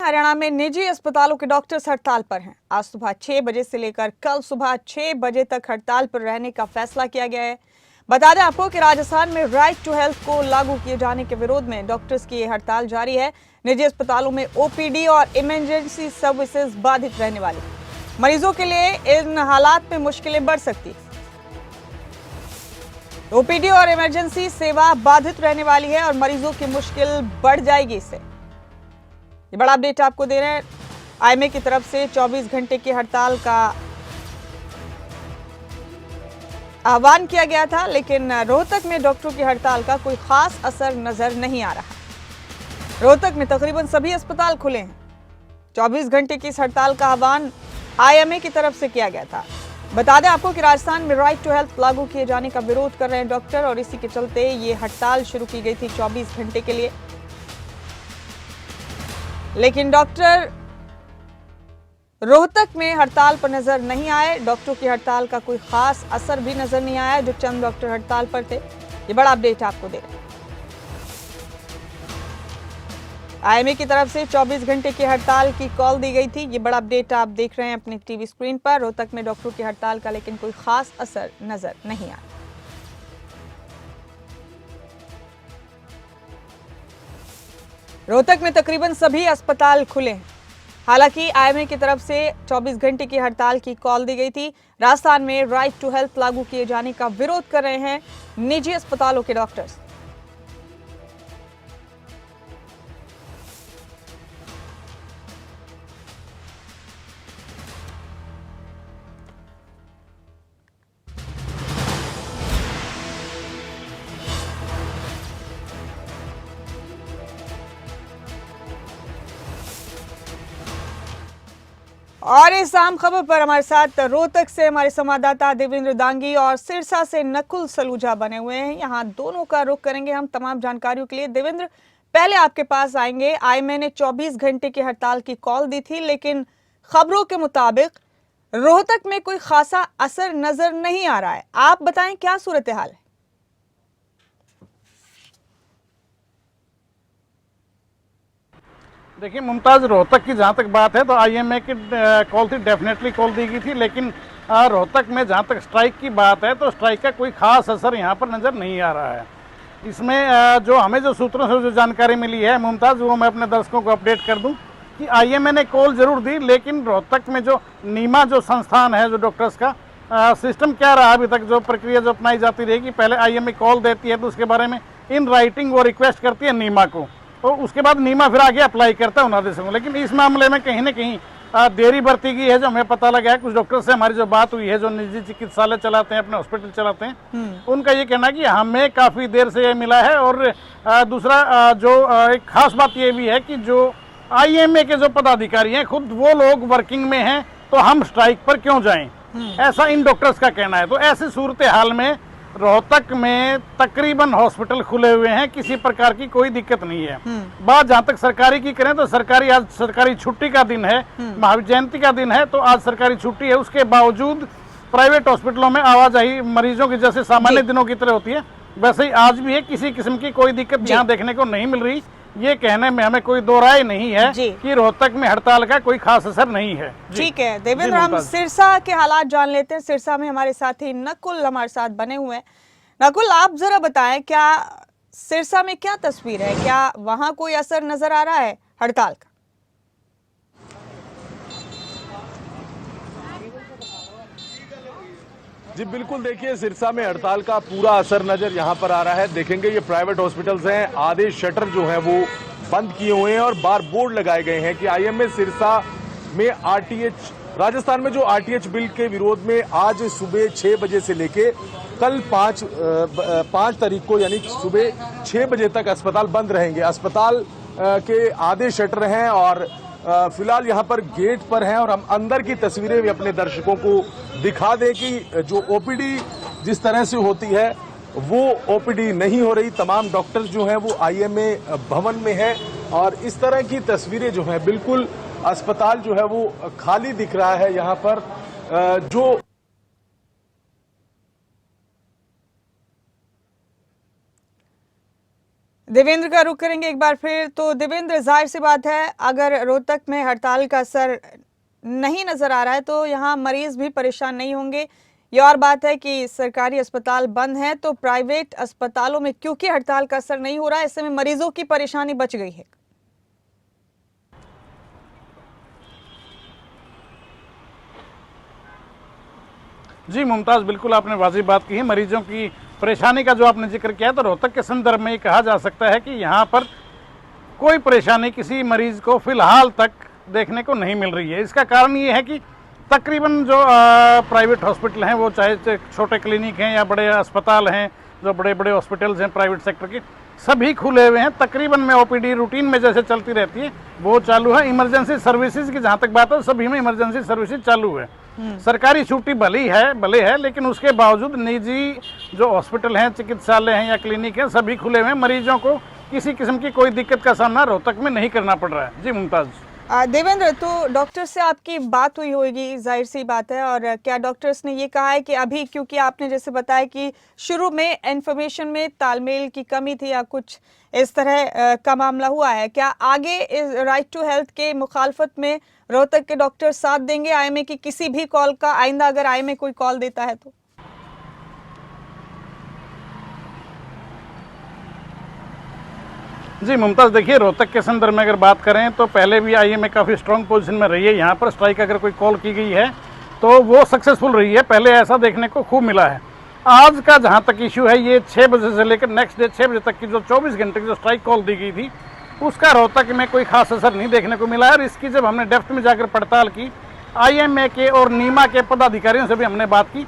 हरियाणा में निजी अस्पतालों के डॉक्टर्स हड़ताल पर हैं। आज सुबह 6 बजे से लेकर कल सुबह 6 बजे तक हड़ताल पर रहने का फैसला किया गया है। बता दें आपको कि राजस्थान में राइट टू हेल्थ को लागू किए जाने के विरोध में डॉक्टर्स की ये हड़ताल जारी है। निजी अस्पतालों में ओपीडी और इमरजेंसी सर्विसेज बाधित रहने वाली, मरीजों के लिए इन हालात में मुश्किलें बढ़ सकती है। ओपीडी और इमरजेंसी सेवा बाधित रहने वाली है और मरीजों की मुश्किल बढ़ जाएगी। इससे ये बड़ा अपडेट आपको दे रहे हैं। आईएमए की तरफ से 24 घंटे की हड़ताल का आह्वान किया गया था, लेकिन रोहतक में डॉक्टरों की हड़ताल का कोई खास असर नजर नहीं आ रहा। रोहतक में तकरीबन सभी अस्पताल खुले हैं। 24 घंटे की इस हड़ताल का आह्वान आईएमए की तरफ से किया गया था। बता दें आपको कि राजस्थान में राइट टू हेल्थ लागू किए जाने का विरोध कर रहे हैं डॉक्टर, और इसी के चलते ये हड़ताल शुरू की गई थी 24 घंटे के लिए। लेकिन डॉक्टर रोहतक में हड़ताल पर नजर नहीं आए। डॉक्टरों की हड़ताल का कोई खास असर भी नजर नहीं आया। जो चंद डॉक्टर हड़ताल पर थे, ये बड़ा अपडेट आपको दे रहे हैं। आईएमए की तरफ से 24 घंटे की हड़ताल की कॉल दी गई थी। ये बड़ा अपडेट आप देख रहे हैं अपनी टीवी स्क्रीन पर। रोहतक में डॉक्टरों की हड़ताल का लेकिन कोई खास असर नजर नहीं आया। रोहतक में तकरीबन सभी अस्पताल खुले हैं। हालांकि आईएमए की तरफ से 24 घंटे की हड़ताल की कॉल दी गई थी। राजस्थान में राइट टू हेल्थ लागू किए जाने का विरोध कर रहे हैं निजी अस्पतालों के डॉक्टर्स। और इस अहम खबर पर हमारे साथ रोहतक से हमारे संवाददाता देवेंद्र दांगी और सिरसा से नकुल सलूजा बने हुए हैं। यहाँ दोनों का रुख करेंगे हम तमाम जानकारियों के लिए। देवेंद्र, पहले आपके पास आएंगे। आईएमए ने 24 घंटे की हड़ताल की कॉल दी थी, लेकिन खबरों के मुताबिक रोहतक में कोई खासा असर नजर नहीं आ रहा है। आप बताएं क्या सूरत हाल है? देखिए मुमताज, रोहतक की जहाँ तक बात है तो आईएमए की कॉल थी, डेफिनेटली कॉल दी गई थी, लेकिन रोहतक में जहाँ तक स्ट्राइक की बात है तो स्ट्राइक का कोई खास असर यहाँ पर नज़र नहीं आ रहा है। इसमें जो हमें जो सूत्रों से जो जानकारी मिली है मुमताज, वो मैं अपने दर्शकों को अपडेट कर दूं कि आईएमए ने कॉल जरूर दी, लेकिन रोहतक में जो नीमा जो संस्थान है, जो डॉक्टर्स का सिस्टम क्या रहा अभी तक, जो प्रक्रिया जो अपनाई जाती रहेगी, पहले आईएमए कॉल देती है तो उसके बारे में इन राइटिंग वो रिक्वेस्ट करती है नीमा को, और उसके बाद नीमा फिर आगे अप्लाई करता है उन आदेशों को। लेकिन इस मामले में कहीं ना कहीं देरी बरती गई है, जो हमें पता लगा है। कुछ डॉक्टर से हमारी जो बात हुई है, जो निजी चिकित्सालय चलाते हैं, अपने हॉस्पिटल चलाते हैं, उनका ये कहना है कि हमें काफ़ी देर से ये मिला है। और दूसरा जो एक खास बात ये भी है कि जो आईएमए के जो पदाधिकारी हैं, खुद वो लोग वर्किंग में हैं, तो हम स्ट्राइक पर क्यों जाएं, ऐसा इन डॉक्टर्स का कहना है। तो ऐसी सूरत हाल में रोहतक में तकरीबन हॉस्पिटल खुले हुए हैं, किसी प्रकार की कोई दिक्कत नहीं है। बात जहाँ तक सरकारी की करें तो सरकारी, आज सरकारी छुट्टी का दिन है, महावीर जयंती का दिन है, तो आज सरकारी छुट्टी है। उसके बावजूद प्राइवेट हॉस्पिटलों में आवाजाही मरीजों की जैसे सामान्य दिनों की तरह होती है, वैसे ही आज भी है। किसी किस्म की कोई दिक्कत यहाँ देखने को नहीं मिल रही। ये कहने में हमें कोई दो राय नहीं है कि रोहतक में हड़ताल का कोई खास असर नहीं है। ठीक है देवेंद्र, हम सिरसा के हालात जान लेते हैं। सिरसा में हमारे साथी नकुल हमारे साथ बने हुए हैं। नकुल, आप जरा बताएं, क्या सिरसा में क्या तस्वीर है? क्या वहां कोई असर नजर आ रहा है हड़ताल का? जी बिल्कुल, देखिए सिरसा में हड़ताल का पूरा असर नजर यहाँ पर आ रहा है। देखेंगे ये प्राइवेट हॉस्पिटल्स हैं, आधे शटर जो हैं वो बंद किए हुए हैं और बाहर बोर्ड लगाए गए हैं कि आईएमए सिरसा में आरटीएच, राजस्थान में जो आरटीएच बिल के विरोध में आज सुबह 6 बजे से लेके कल 5 तारीख को यानी सुबह 6 बजे तक अस्पताल बंद रहेंगे। अस्पताल के आधे शटर हैं और फिलहाल यहाँ पर गेट पर हैं, और हम अंदर की तस्वीरें भी अपने दर्शकों को दिखा दें कि जो ओपीडी जिस तरह से होती है वो ओपीडी नहीं हो रही। तमाम डॉक्टर्स जो हैं वो आईएमए भवन में हैं, और इस तरह की तस्वीरें जो हैं, बिल्कुल अस्पताल जो है वो खाली दिख रहा है। यहाँ पर जो देवेंद्र का रुख करेंगे एक बार फिर। तो देवेंद्र, जाहिर सी बात है, अगर रोहतक में हड़ताल का असर नहीं नजर आ रहा है तो यहाँ मरीज भी परेशान नहीं होंगे। ये और बात है कि सरकारी अस्पताल बंद है, तो प्राइवेट अस्पतालों में क्योंकि हड़ताल का असर नहीं हो रहा है, ऐसे में मरीजों की परेशानी बच गई है। जी मुमताज, बिल्कुल आपने वाजिब बात की है। मरीजों की परेशानी का जो आपने जिक्र किया, तो रोहतक के संदर्भ में ये कहा जा सकता है कि यहाँ पर कोई परेशानी किसी मरीज को फिलहाल तक देखने को नहीं मिल रही है। इसका कारण ये है कि तकरीबन जो प्राइवेट हॉस्पिटल हैं, वो चाहे छोटे क्लिनिक हैं या बड़े अस्पताल हैं, जो बड़े बड़े हॉस्पिटल्स हैं प्राइवेट सेक्टर के, सभी खुले हुए हैं। तकरीबन में ओपीडी रूटीन में जैसे चलती रहती है वो चालू है। इमरजेंसी सर्विसेज की जहाँ तक बात है, सभी में इमरजेंसी सर्विसेज चालू है। सरकारी छुट्टी भले है, लेकिन उसके बावजूद निजी जो हॉस्पिटल हैं, चिकित्सालय हैं या क्लिनिक हैं, सभी खुले हुए हैं। मरीजों को किसी किस्म की कोई दिक्कत का सामना रोहतक में नहीं करना पड़ रहा है। जी मुमताज। देवेंद्र, तो डॉक्टर से आपकी बात हुई होगी, जाहिर सी बात है, और क्या डॉक्टर्स ने ये कहा है कि अभी, क्योंकि आपने जैसे बताया कि शुरू में इंफॉर्मेशन में तालमेल की कमी थी या कुछ इस तरह का मामला हुआ है, क्या आगे इस राइट टू हेल्थ के मुखालफत में रोहतक के डॉक्टर साथ देंगे आईएमए की किसी भी कॉल का, आइंदा अगर आईएमए कोई कॉल देता है तो? जी मुमताज, देखिए रोहतक के संदर्भ में अगर बात करें तो पहले भी आईएमए काफ़ी स्ट्रॉन्ग पोजीशन में रही है। यहाँ पर स्ट्राइक अगर कोई कॉल की गई है तो वो सक्सेसफुल रही है, पहले ऐसा देखने को खूब मिला है। आज का जहाँ तक इशू है, ये 6 बजे से लेकर नेक्स्ट डे 6 बजे तक की जो 24 घंटे की जो स्ट्राइक कॉल दी गई थी, उसका रोहतक में कोई खास असर नहीं देखने को मिला है। और इसकी जब हमने डेप्थ में जाकर पड़ताल की, आईएमए के और नीमा के पदाधिकारियों से भी हमने बात की,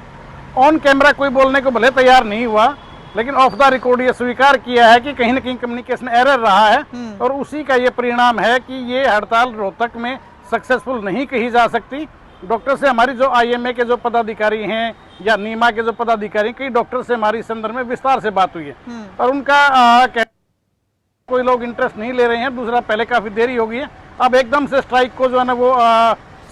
ऑन कैमरा कोई बोलने को भले तैयार नहीं हुआ, लेकिन ऑफ द रिकॉर्ड ये स्वीकार किया है कि कहीं ना कहीं कम्युनिकेशन एरर रहा है, और उसी का ये परिणाम है कि ये हड़ताल रोहतक में सक्सेसफुल नहीं कही जा सकती। डॉक्टर से हमारी जो आईएमए के जो पदाधिकारी हैं या नीमा के जो पदाधिकारी, कई डॉक्टर से हमारी संदर्भ में विस्तार से बात हुई है, और उनका कोई लोग इंटरेस्ट नहीं ले रहे हैं। दूसरा, पहले काफ़ी देरी हो गई है, अब एकदम से स्ट्राइक को जो है ना वो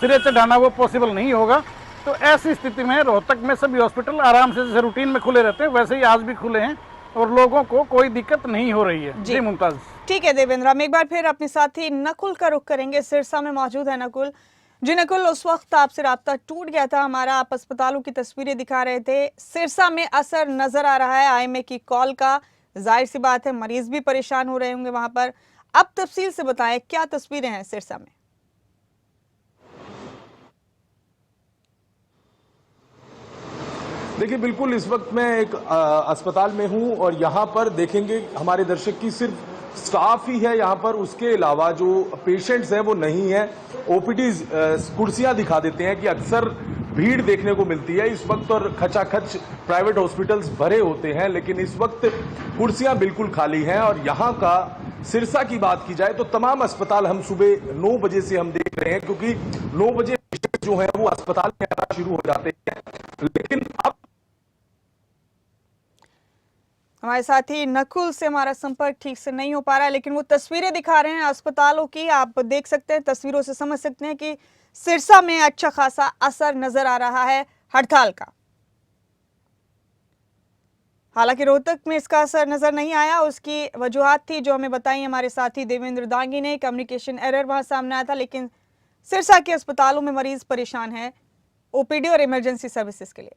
सिरे चढ़ाना वो पॉसिबल नहीं होगा। तो ऐसी स्थिति में रोहतक में सभी हॉस्पिटल आराम से जैसे रूटीन में खुले रहते हैं वैसे ही आज भी खुले हैं, और लोगों को कोई दिक्कत नहीं हो रही है। जी मुमताज। ठीक है देवेंद्र, हम एक बार फिर अपने साथी नकुल का रुख करेंगे। सिरसा में मौजूद है नकुल। जी नकुल, उस वक्त आपसे राब्ता टूट गया था हमारा, आप अस्पतालों की तस्वीरें दिखा रहे थे। सिरसा में असर नजर आ रहा है आईएमए की कॉल का, जाहिर सी बात है मरीज भी परेशान हो रहे होंगे वहां पर। अब तफसील से बताएं, क्या तस्वीरें हैं सिरसा में? देखिए, बिल्कुल इस वक्त मैं एक अस्पताल में हूं और यहां पर देखेंगे हमारे दर्शक की सिर्फ स्टाफ ही है यहाँ पर, उसके अलावा जो पेशेंट्स हैं वो नहीं है। ओपीडी कुर्सियां दिखा देते हैं कि अक्सर भीड़ देखने को मिलती है इस वक्त, और खचाखच प्राइवेट हॉस्पिटल्स भरे होते हैं, लेकिन इस वक्त कुर्सियां बिल्कुल खाली हैं। और यहाँ का सिरसा की बात की जाए तो तमाम अस्पताल हम सुबह 9 बजे से हम देख रहे हैं, क्योंकि 9 बजे जो है वो अस्पताल में आना शुरू हो जाते हैं। लेकिन अब हमारे साथी नकुल से हमारा संपर्क ठीक से नहीं हो पा रहा है, लेकिन वो तस्वीरें दिखा रहे हैं अस्पतालों की, आप देख सकते हैं, तस्वीरों से समझ सकते हैं कि सिरसा में अच्छा खासा असर नजर आ रहा है हड़ताल का। हालांकि रोहतक में इसका असर नजर नहीं आया, उसकी वजूहात थी जो हमें बताई हमारे साथी देवेंद्र दांगी ने। कम्युनिकेशन एरर वहां सामने आया था, लेकिन सिरसा के अस्पतालों में मरीज परेशान है ओपीडी और इमरजेंसी सर्विसेज के लिए।